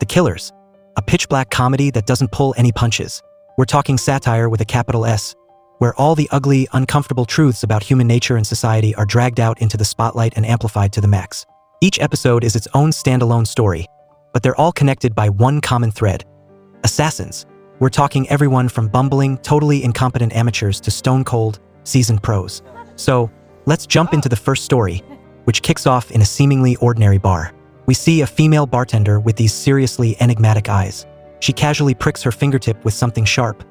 Killers, a pitch-black comedy that doesn't pull any punches. We're talking satire with a capital S, where all the ugly, uncomfortable truths about human nature and society are dragged out into the spotlight and amplified to the max. Each episode is its own standalone story, but they're all connected by one common thread: assassins. We're talking everyone from bumbling, totally incompetent amateurs to stone-cold, seasoned pros. So, let's jump into the first story, which kicks off in a seemingly ordinary bar. We see a female bartender with these seriously enigmatic eyes. She casually pricks her fingertip with something sharp,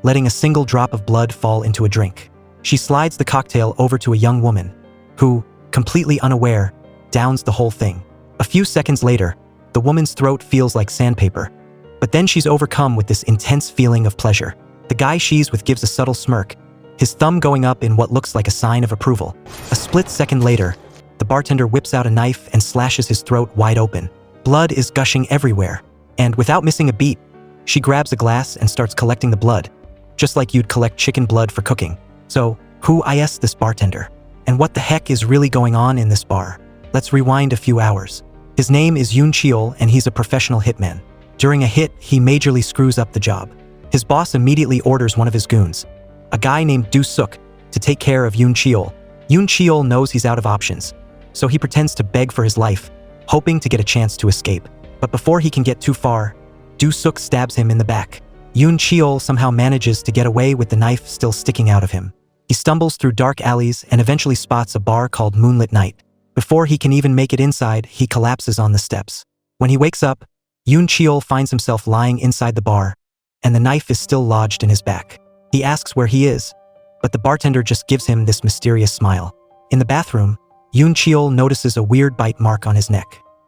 letting a single drop of blood fall into a drink. She slides the cocktail over to a young woman, who, completely unaware, downs the whole thing. A few seconds later, the woman's throat feels like sandpaper, but then she's overcome with this intense feeling of pleasure. The guy she's with gives a subtle smirk, his thumb going up in what looks like a sign of approval. A split second later, the bartender whips out a knife and slashes his throat wide open. Blood is gushing everywhere, and without missing a beat, she grabs a glass and starts collecting the blood, just like you'd collect chicken blood for cooking. So, who is this bartender? And what the heck is really going on in this bar? Let's rewind a few hours. His name is Yoon Cheol, and he's a professional hitman. During a hit, he majorly screws up the job. His boss immediately orders one of his goons, a guy named Do Suk, to take care of Yoon Cheol. Yoon Cheol knows he's out of options, so he pretends to beg for his life, hoping to get a chance to escape. But before he can get too far, Do Suk stabs him in the back. Yoon Cheol somehow manages to get away with the knife still sticking out of him. He stumbles through dark alleys and eventually spots a bar called Moonlit Night. Before he can even make it inside, he collapses on the steps. When he wakes up, Yoon Cheol finds himself lying inside the bar, and the knife is still lodged in his back. He asks where he is, but the bartender just gives him this mysterious smile. In the bathroom, Yoon Cheol notices a weird bite mark on his neck.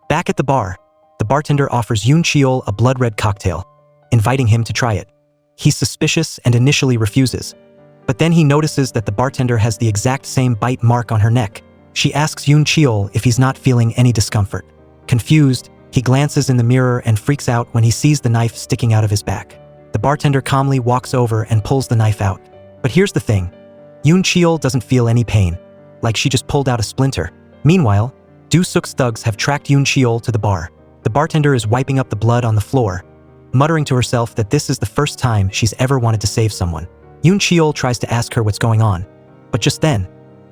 Back at the bar, the bartender offers Yoon Cheol a blood-red cocktail, inviting him to try it. He's suspicious and initially refuses, but then he notices that the bartender has the exact same bite mark on her neck. She asks Yoon Cheol if he's not feeling any discomfort. Confused, he glances in the mirror and freaks out when he sees the knife sticking out of his back. The bartender calmly walks over and pulls the knife out. But here's the thing: Yoon Cheol doesn't feel any pain, like she just pulled out a splinter. Meanwhile, Do Suk's thugs have tracked Yoon Cheol to the bar. The bartender is wiping up the blood on the floor, muttering to herself that this is the first time she's ever wanted to save someone. Yoon Cheol tries to ask her what's going on, but just then,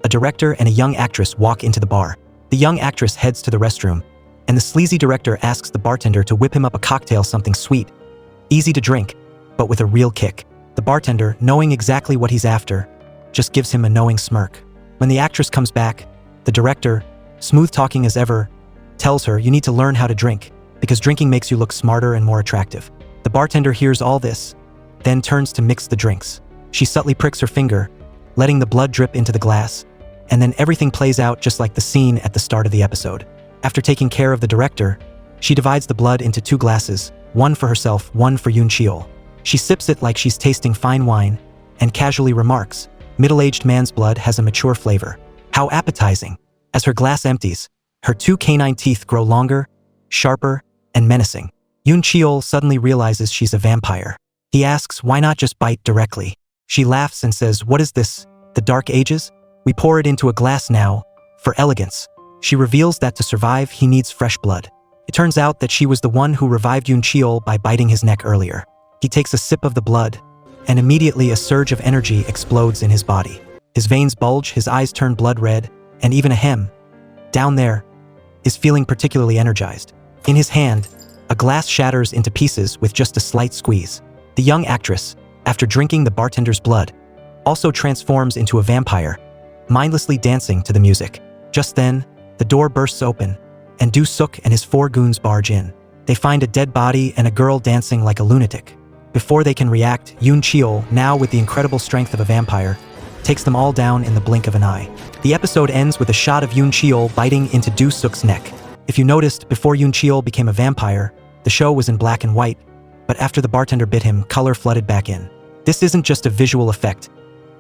a director and a young actress walk into the bar. The young actress heads to the restroom, and the sleazy director asks the bartender to whip him up a cocktail something sweet, easy to drink, but with a real kick. The bartender, knowing exactly what he's after, just gives him a knowing smirk. When the actress comes back, the director, smooth-talking as ever, tells her you need to learn how to drink, because drinking makes you look smarter and more attractive. The bartender hears all this, then turns to mix the drinks. She subtly pricks her finger, letting the blood drip into the glass, and then everything plays out just like the scene at the start of the episode. After taking care of the director, she divides the blood into 2 glasses, one for herself, one for Yoon Cheol. She sips it like she's tasting fine wine, and casually remarks, "Middle-aged man's blood has a mature flavor. How appetizing." As her glass empties, her 2 canine teeth grow longer, sharper, and menacing. Yoon Cheol suddenly realizes she's a vampire. He asks why not just bite directly. She laughs and says, "What is this, the Dark Ages? We pour it into a glass now, for elegance." She reveals that to survive, he needs fresh blood. It turns out that she was the one who revived Yoon Cheol by biting his neck earlier. He takes a sip of the blood, and immediately a surge of energy explodes in his body. His veins bulge, his eyes turn blood red, and even a hem, down there, is feeling particularly energized. In his hand, a glass shatters into pieces with just a slight squeeze. The young actress, after drinking the bartender's blood, also transforms into a vampire, mindlessly dancing to the music. Just then, the door bursts open, and Do Suk and his 4 goons barge in. They find a dead body and a girl dancing like a lunatic. Before they can react, Yoon Cheol, now with the incredible strength of a vampire, takes them all down in the blink of an eye. The episode ends with a shot of Yoon Cheol biting into Do Suk's neck. If you noticed, before Yoon Cheol became a vampire, the show was in black and white, but after the bartender bit him, color flooded back in. This isn't just a visual effect,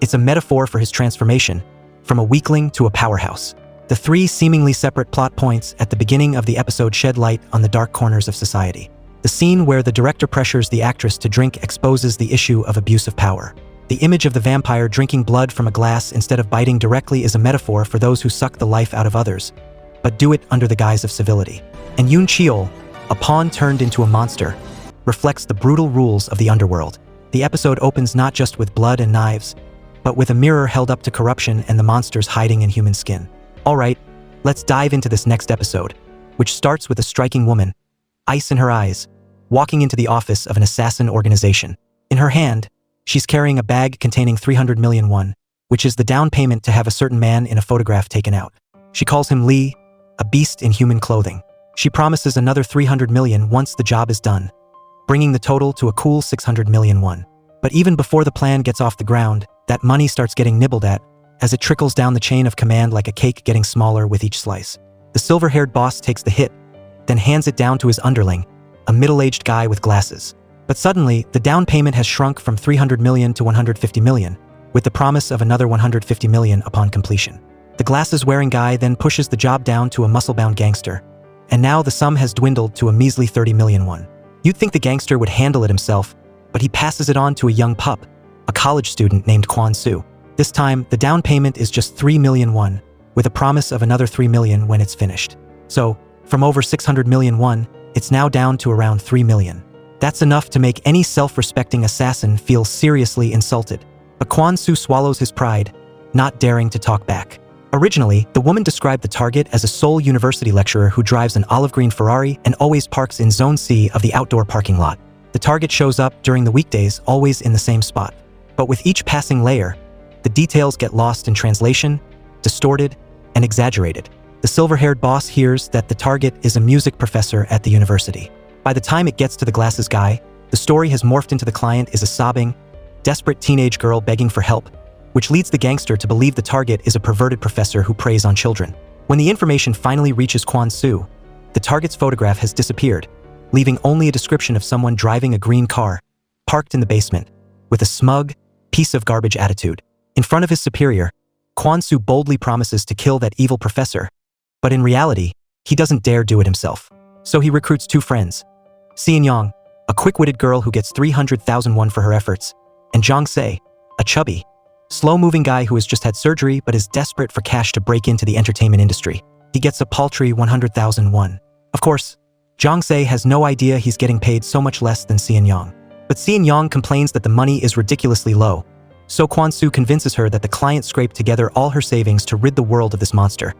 it's a metaphor for his transformation, from a weakling to a powerhouse. The 3 seemingly separate plot points at the beginning of the episode shed light on the dark corners of society. The scene where the director pressures the actress to drink exposes the issue of abuse of power. The image of the vampire drinking blood from a glass instead of biting directly is a metaphor for those who suck the life out of others, but do it under the guise of civility. And Yoon Cheol, a pawn turned into a monster, reflects the brutal rules of the underworld. The episode opens not just with blood and knives, but with a mirror held up to corruption and the monsters hiding in human skin. Alright, let's dive into this next episode, which starts with a striking woman, ice in her eyes, walking into the office of an assassin organization. In her hand, she's carrying a bag containing 300 million won, which is the down payment to have a certain man in a photograph taken out. She calls him Lee, a beast in human clothing. She promises another 300 million once the job is done, bringing the total to a cool 600 million won. But even before the plan gets off the ground, that money starts getting nibbled at, as it trickles down the chain of command like a cake getting smaller with each slice. The silver-haired boss takes the hit, then hands it down to his underling, a middle-aged guy with glasses. But suddenly, the down payment has shrunk from 300 million to 150 million, with the promise of another 150 million upon completion. The glasses-wearing guy then pushes the job down to a muscle-bound gangster, and now the sum has dwindled to a measly 30 million won. You'd think the gangster would handle it himself, but he passes it on to a young pup, a college student named Kwon Soo. This time, the down payment is just 3 million won, with a promise of another 3 million when it's finished. So, from over 600 million won, it's now down to around 3 million. That's enough to make any self-respecting assassin feel seriously insulted. But Kwon Soo swallows his pride, not daring to talk back. Originally, the woman described the target as a Seoul University lecturer who drives an olive green Ferrari and always parks in Zone C of the outdoor parking lot. The target shows up during the weekdays, always in the same spot. But with each passing layer, the details get lost in translation, distorted, and exaggerated. The silver-haired boss hears that the target is a music professor at the university. By the time it gets to the glasses guy, the story has morphed into the client is a sobbing, desperate teenage girl begging for help, which leads the gangster to believe the target is a perverted professor who preys on children. When the information finally reaches Kwon Soo, the target's photograph has disappeared, leaving only a description of someone driving a green car, parked in the basement, with a smug, piece of garbage attitude. In front of his superior, Kwon Soo boldly promises to kill that evil professor, but in reality, he doesn't dare do it himself. So he recruits two friends, Seon Young, a quick-witted girl who gets 300,000 won for her efforts, and Jong Se, a chubby, slow-moving guy who has just had surgery but is desperate for cash to break into the entertainment industry. He gets a paltry 100,000 won. Of course, Jong Se has no idea he's getting paid so much less than Seon Young. But Seon Young complains that the money is ridiculously low, so Kwon Soo convinces her that the client scraped together all her savings to rid the world of this monster,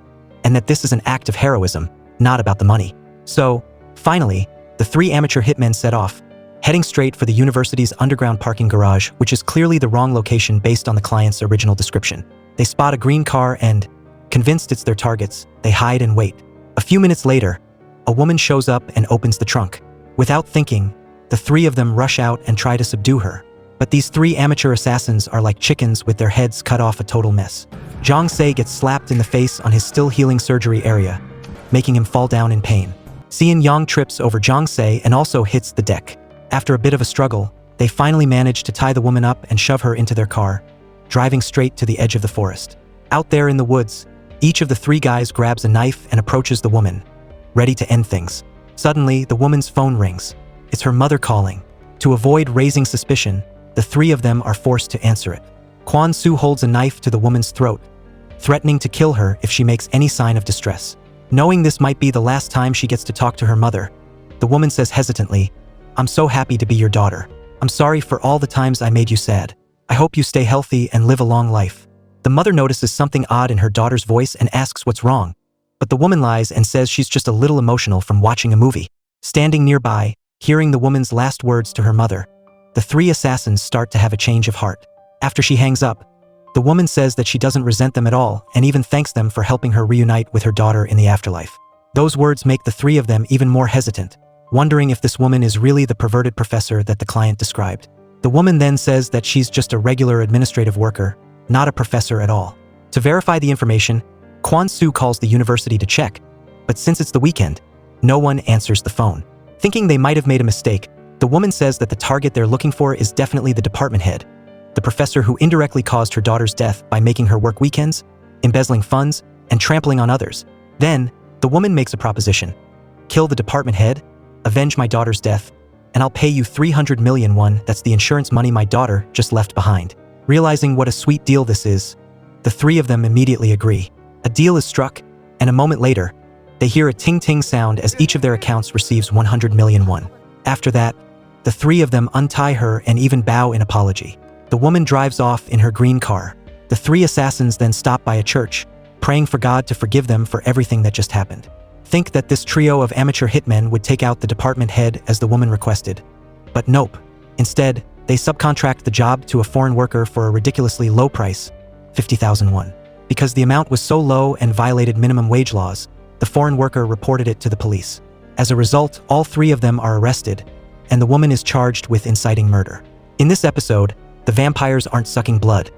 and that this is an act of heroism, not about the money. So, finally, the three amateur hitmen set off, heading straight for the university's underground parking garage, which is clearly the wrong location based on the client's original description. They spot a green car and, convinced it's their targets, they hide and wait. A few minutes later, a woman shows up and opens the trunk. Without thinking, the three of them rush out and try to subdue her. But these three amateur assassins are like chickens with their heads cut off, a total mess. Jong Se gets slapped in the face on his still-healing surgery area, making him fall down in pain. Seon Young trips over Jong Se and also hits the deck. After a bit of a struggle, they finally manage to tie the woman up and shove her into their car, driving straight to the edge of the forest. Out there in the woods, each of the three guys grabs a knife and approaches the woman, ready to end things. Suddenly, the woman's phone rings. It's her mother calling. To avoid raising suspicion, the three of them are forced to answer it. Kwon Soo holds a knife to the woman's throat, threatening to kill her if she makes any sign of distress. Knowing this might be the last time she gets to talk to her mother, the woman says hesitantly, "I'm so happy to be your daughter. I'm sorry for all the times I made you sad. I hope you stay healthy and live a long life." The mother notices something odd in her daughter's voice and asks what's wrong, but the woman lies and says she's just a little emotional from watching a movie. Standing nearby, hearing the woman's last words to her mother, the three assassins start to have a change of heart. After she hangs up, the woman says that she doesn't resent them at all and even thanks them for helping her reunite with her daughter in the afterlife. Those words make the three of them even more hesitant, wondering if this woman is really the perverted professor that the client described. The woman then says that she's just a regular administrative worker, not a professor at all. To verify the information, Kwon Soo calls the university to check, but since it's the weekend, no one answers the phone. Thinking they might have made a mistake, the woman says that the target they're looking for is definitely the department head, the professor who indirectly caused her daughter's death by making her work weekends, embezzling funds, and trampling on others. Then, the woman makes a proposition. "Kill the department head, avenge my daughter's death, and I'll pay you 300 million won, that's the insurance money my daughter just left behind." Realizing what a sweet deal this is, the three of them immediately agree. A deal is struck, and a moment later, They hear a ting-ting sound as each of their accounts receives 100 million won. After that, the three of them untie her and even bow in apology. The woman drives off in her green car. The three assassins then stop by a church, praying for God to forgive them for everything that just happened. Think that this trio of amateur hitmen would take out the department head as the woman requested. But nope. Instead, they subcontract the job to a foreign worker for a ridiculously low price, 50,000 won. Because the amount was so low and violated minimum wage laws, the foreign worker reported it to the police. As a result, all three of them are arrested, and the woman is charged with inciting murder. In this episode, the vampires aren't sucking blood.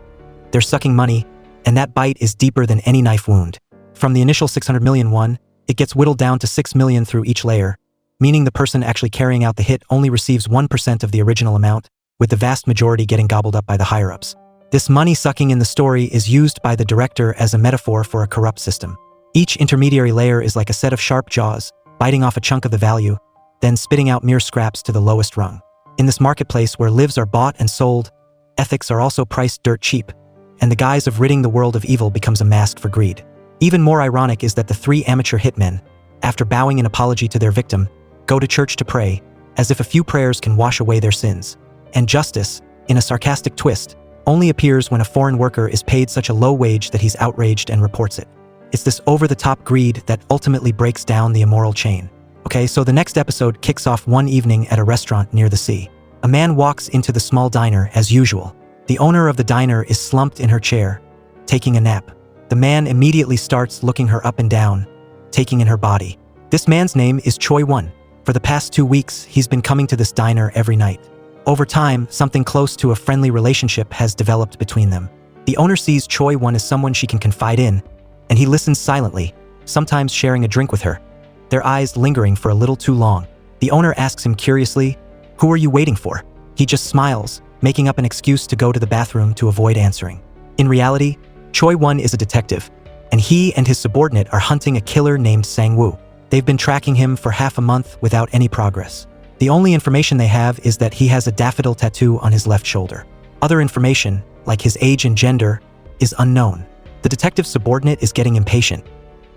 They're sucking money, and that bite is deeper than any knife wound. From the initial 600 million won, it gets whittled down to 6 million through each layer, meaning the person actually carrying out the hit only receives 1% of the original amount, with the vast majority getting gobbled up by the higher-ups. This money-sucking in the story is used by the director as a metaphor for a corrupt system. Each intermediary layer is like a set of sharp jaws, biting off a chunk of the value, then spitting out mere scraps to the lowest rung. In this marketplace where lives are bought and sold, ethics are also priced dirt cheap, and the guise of ridding the world of evil becomes a mask for greed. Even more ironic is that the three amateur hitmen, after bowing in apology to their victim, go to church to pray, as if a few prayers can wash away their sins. And justice, in a sarcastic twist, only appears when a foreign worker is paid such a low wage that he's outraged and reports it. It's this over-the-top greed that ultimately breaks down the immoral chain. Okay, so the next episode kicks off one evening at a restaurant near the sea. A man walks into the small diner as usual. The owner of the diner is slumped in her chair, taking a nap. The man immediately starts looking her up and down, taking in her body. This man's name is Choi Won. For the past 2 weeks, he's been coming to this diner every night. Over time, something close to a friendly relationship has developed between them. The owner sees Choi Won as someone she can confide in, and he listens silently, sometimes sharing a drink with her, their eyes lingering for a little too long. The owner asks him curiously, "Who are you waiting for?" He just smiles, making up an excuse to go to the bathroom to avoid answering. In reality, Choi Won is a detective, and he and his subordinate are hunting a killer named Sang-woo. They've been tracking him for half a month without any progress. The only information they have is that he has a daffodil tattoo on his left shoulder. Other information, like his age and gender, is unknown. The detective's subordinate is getting impatient.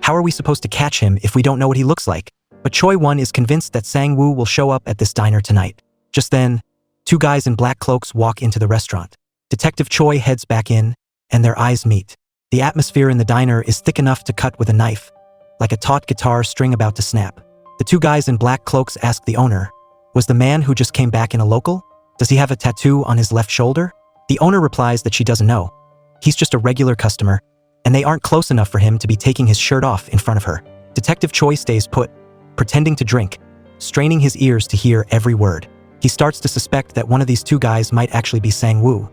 How are we supposed to catch him if we don't know what he looks like? But Choi Won is convinced that Sang-woo will show up at this diner tonight. Just then, two guys in black cloaks walk into the restaurant. Detective Choi heads back in, and their eyes meet. The atmosphere in the diner is thick enough to cut with a knife, like a taut guitar string about to snap. The two guys in black cloaks ask the owner, "Was the man who just came back in a local? Does he have a tattoo on his left shoulder?" The owner replies that she doesn't know. He's just a regular customer, and they aren't close enough for him to be taking his shirt off in front of her. Detective Choi stays put, pretending to drink, straining his ears to hear every word. He starts to suspect that one of these two guys might actually be Sang-woo,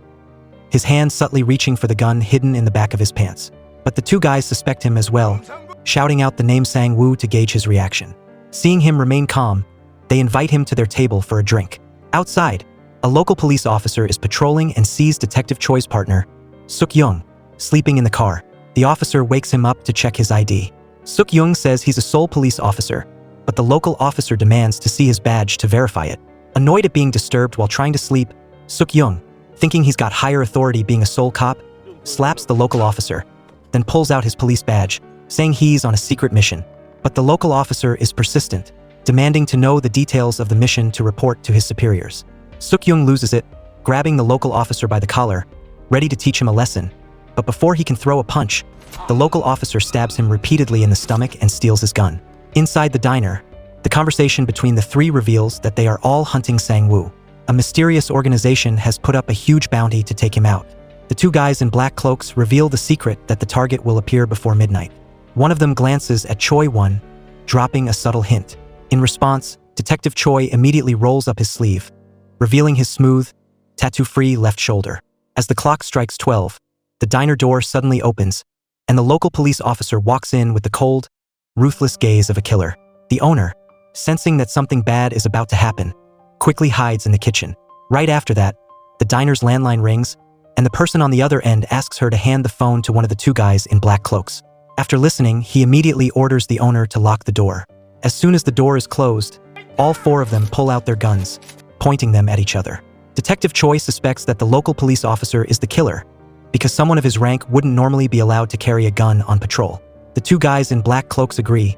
his hand subtly reaching for the gun hidden in the back of his pants. But the two guys suspect him as well, shouting out the name Sang-woo to gauge his reaction. Seeing him remain calm, they invite him to their table for a drink. Outside, a local police officer is patrolling and sees Detective Choi's partner, Suk-young, sleeping in the car. The officer wakes him up to check his ID. Suk-young says he's a Seoul police officer, but the local officer demands to see his badge to verify it. Annoyed at being disturbed while trying to sleep, Suk-young, thinking he's got higher authority being a Seoul cop, slaps the local officer, then pulls out his police badge, saying he's on a secret mission. But the local officer is persistent, demanding to know the details of the mission to report to his superiors. Suk-young loses it, grabbing the local officer by the collar, ready to teach him a lesson. But before he can throw a punch, the local officer stabs him repeatedly in the stomach and steals his gun. Inside the diner, the conversation between the three reveals that they are all hunting Sang-woo. A mysterious organization has put up a huge bounty to take him out. The two guys in black cloaks reveal the secret that the target will appear before midnight. One of them glances at Choi Won, dropping a subtle hint. In response, Detective Choi immediately rolls up his sleeve, revealing his smooth, tattoo-free left shoulder. As the clock strikes 12, the diner door suddenly opens, and the local police officer walks in with the cold, ruthless gaze of a killer. The owner, sensing that something bad is about to happen, quickly hides in the kitchen. Right after that, the diner's landline rings, and the person on the other end asks her to hand the phone to one of the two guys in black cloaks. After listening, he immediately orders the owner to lock the door. As soon as the door is closed, all four of them pull out their guns, pointing them at each other. Detective Choi suspects that the local police officer is the killer, because someone of his rank wouldn't normally be allowed to carry a gun on patrol. The two guys in black cloaks agree,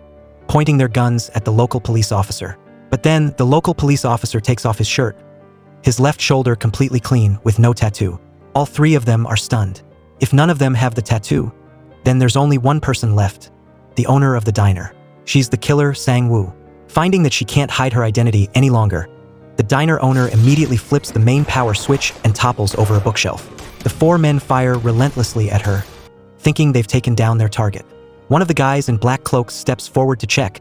pointing their guns at the local police officer. But then, the local police officer takes off his shirt, his left shoulder completely clean with no tattoo. All three of them are stunned. If none of them have the tattoo, then there's only one person left, the owner of the diner. She's the killer, Sang-woo. Finding that she can't hide her identity any longer, the diner owner immediately flips the main power switch and topples over a bookshelf. The four men fire relentlessly at her, thinking they've taken down their target. One of the guys in black cloaks steps forward to check,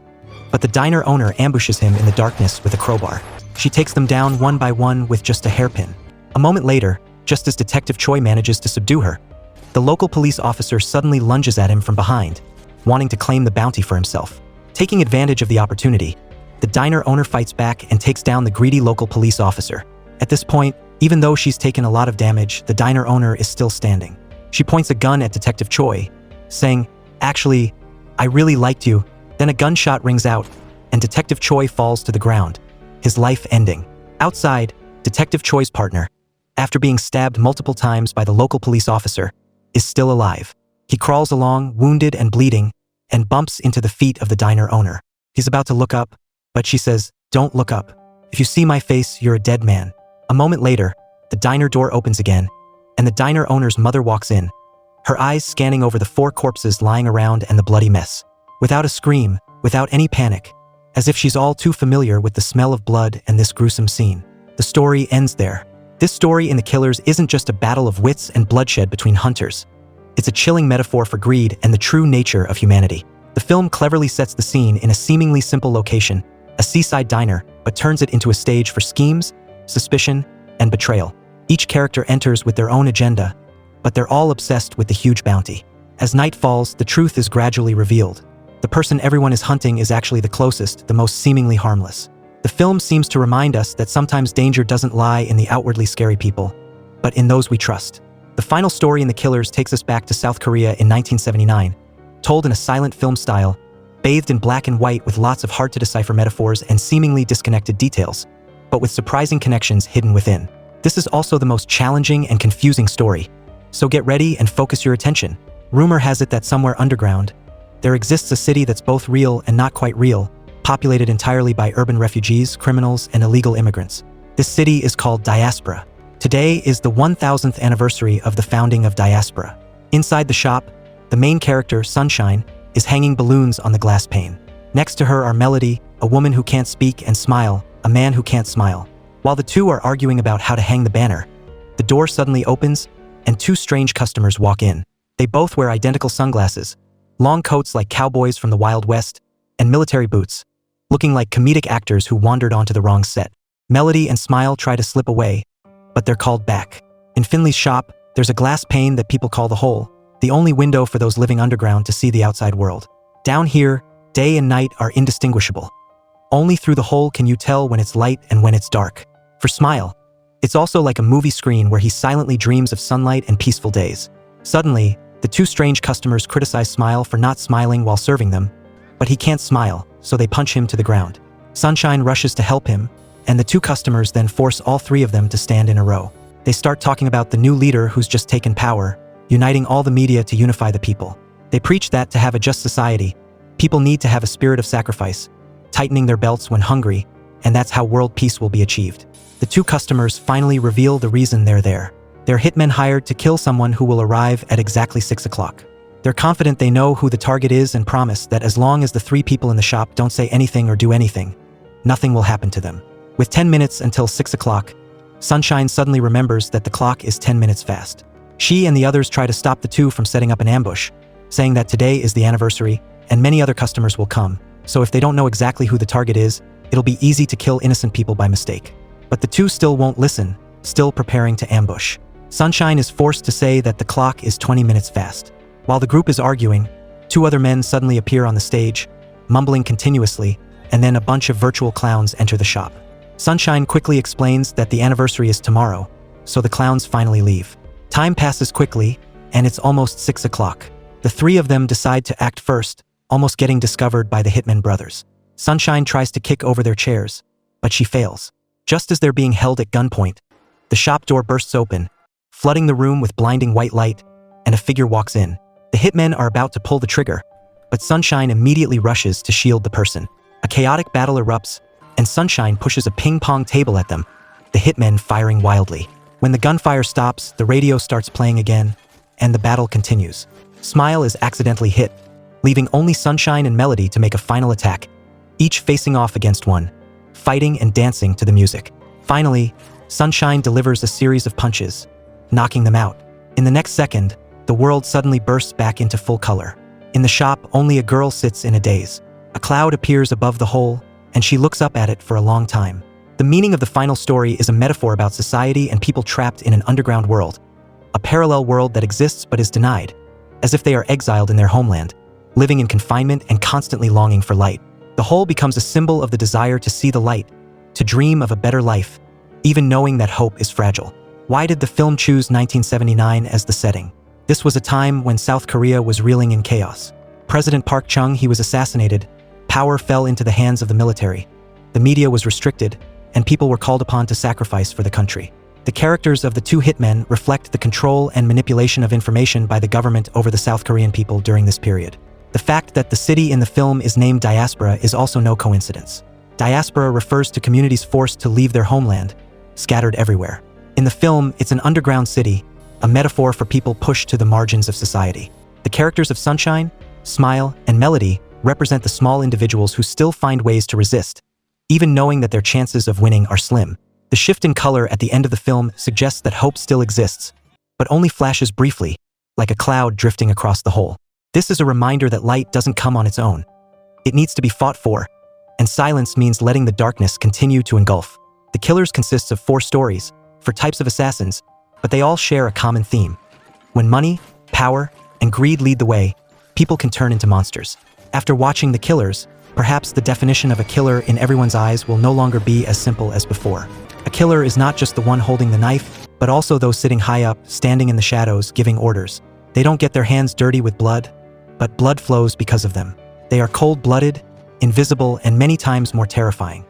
but the diner owner ambushes him in the darkness with a crowbar. She takes them down one by one with just a hairpin. A moment later, just as Detective Choi manages to subdue her, the local police officer suddenly lunges at him from behind, wanting to claim the bounty for himself. Taking advantage of the opportunity, the diner owner fights back and takes down the greedy local police officer. At this point, even though she's taken a lot of damage, the diner owner is still standing. She points a gun at Detective Choi, saying, "Actually, I really liked you." Then a gunshot rings out, and Detective Choi falls to the ground, his life ending. Outside, Detective Choi's partner, after being stabbed multiple times by the local police officer, is still alive. He crawls along, wounded and bleeding, and bumps into the feet of the diner owner. He's about to look up, but she says, "Don't look up. If you see my face, you're a dead man." A moment later, the diner door opens again, and the diner owner's mother walks in, her eyes scanning over the four corpses lying around and the bloody mess. Without a scream, without any panic, as if she's all too familiar with the smell of blood and this gruesome scene. The story ends there. This story in The Killers isn't just a battle of wits and bloodshed between hunters. It's a chilling metaphor for greed and the true nature of humanity. The film cleverly sets the scene in a seemingly simple location, a seaside diner, but turns it into a stage for schemes, suspicion, and betrayal. Each character enters with their own agenda, but they're all obsessed with the huge bounty. As night falls, the truth is gradually revealed. The person everyone is hunting is actually the closest, the most seemingly harmless. The film seems to remind us that sometimes danger doesn't lie in the outwardly scary people, but in those we trust. The final story in The Killers takes us back to South Korea in 1979, told in a silent film style, bathed in black and white with lots of hard-to-decipher metaphors and seemingly disconnected details, but with surprising connections hidden within. This is also the most challenging and confusing story, so get ready and focus your attention. Rumor has it that somewhere underground, there exists a city that's both real and not quite real, populated entirely by urban refugees, criminals, and illegal immigrants. This city is called Diaspora. Today is the 1000th anniversary of the founding of Diaspora. Inside the shop, the main character, Sunshine, is hanging balloons on the glass pane. Next to her are Melody, a woman who can't speak, and Smile, a man who can't smile. While the two are arguing about how to hang the banner, the door suddenly opens, and two strange customers walk in. They both wear identical sunglasses, long coats like cowboys from the Wild West, and military boots, looking like comedic actors who wandered onto the wrong set. Melody and Smile try to slip away, but they're called back. In Finley's shop, there's a glass pane that people call the hole, the only window for those living underground to see the outside world. Down here, day and night are indistinguishable. Only through the hole can you tell when it's light and when it's dark. For Smile, it's also like a movie screen where he silently dreams of sunlight and peaceful days. Suddenly, the two strange customers criticize Smile for not smiling while serving them, but he can't smile, so they punch him to the ground. Sunshine rushes to help him, and the two customers then force all three of them to stand in a row. They start talking about the new leader who's just taken power, uniting all the media to unify the people. They preach that to have a just society, people need to have a spirit of sacrifice, tightening their belts when hungry, and that's how world peace will be achieved. The two customers finally reveal the reason they're there. They're hitmen hired to kill someone who will arrive at exactly 6 o'clock. They're confident they know who the target is and promise that as long as the three people in the shop don't say anything or do anything, nothing will happen to them. With 10 minutes until 6 o'clock, Sunshine suddenly remembers that the clock is 10 minutes fast. She and the others try to stop the two from setting up an ambush, saying that today is the anniversary and many other customers will come, so if they don't know exactly who the target is, it'll be easy to kill innocent people by mistake. But the two still won't listen, still preparing to ambush. Sunshine is forced to say that the clock is 20 minutes fast. While the group is arguing, two other men suddenly appear on the stage, mumbling continuously, and then a bunch of virtual clowns enter the shop. Sunshine quickly explains that the anniversary is tomorrow, so the clowns finally leave. Time passes quickly, and it's almost 6 o'clock. The three of them decide to act first, almost getting discovered by the Hitman brothers. Sunshine tries to kick over their chairs, but she fails. Just as they're being held at gunpoint, the shop door bursts open, flooding the room with blinding white light, and a figure walks in. The hitmen are about to pull the trigger, but Sunshine immediately rushes to shield the person. A chaotic battle erupts, and Sunshine pushes a ping-pong table at them, the hitmen firing wildly. When the gunfire stops, the radio starts playing again, and the battle continues. Smile is accidentally hit, leaving only Sunshine and Melody to make a final attack, each facing off against one, fighting and dancing to the music. Finally, Sunshine delivers a series of punches, knocking them out. In the next second, the world suddenly bursts back into full color. In the shop, only a girl sits in a daze. A cloud appears above the hole, and she looks up at it for a long time. The meaning of the final story is a metaphor about society and people trapped in an underground world, a parallel world that exists but is denied, as if they are exiled in their homeland, living in confinement and constantly longing for light. The hole becomes a symbol of the desire to see the light, to dream of a better life, even knowing that hope is fragile. Why did the film choose 1979 as the setting? This was a time when South Korea was reeling in chaos. President Park Chung, he was assassinated, power fell into the hands of the military, the media was restricted, and people were called upon to sacrifice for the country. The characters of the two hitmen reflect the control and manipulation of information by the government over the South Korean people during this period. The fact that the city in the film is named Diaspora is also no coincidence. Diaspora refers to communities forced to leave their homeland, scattered everywhere. In the film, it's an underground city, a metaphor for people pushed to the margins of society. The characters of Sunshine, Smile, and Melody represent the small individuals who still find ways to resist, even knowing that their chances of winning are slim. The shift in color at the end of the film suggests that hope still exists, but only flashes briefly, like a cloud drifting across the hole. This is a reminder that light doesn't come on its own. It needs to be fought for, and silence means letting the darkness continue to engulf. The Killers consists of 4 stories, 4 types of assassins, but they all share a common theme. When money, power, and greed lead the way, people can turn into monsters. After watching The Killers, perhaps the definition of a killer in everyone's eyes will no longer be as simple as before. A killer is not just the one holding the knife, but also those sitting high up, standing in the shadows, giving orders. They don't get their hands dirty with blood, but blood flows because of them. They are cold-blooded, invisible, and many times more terrifying.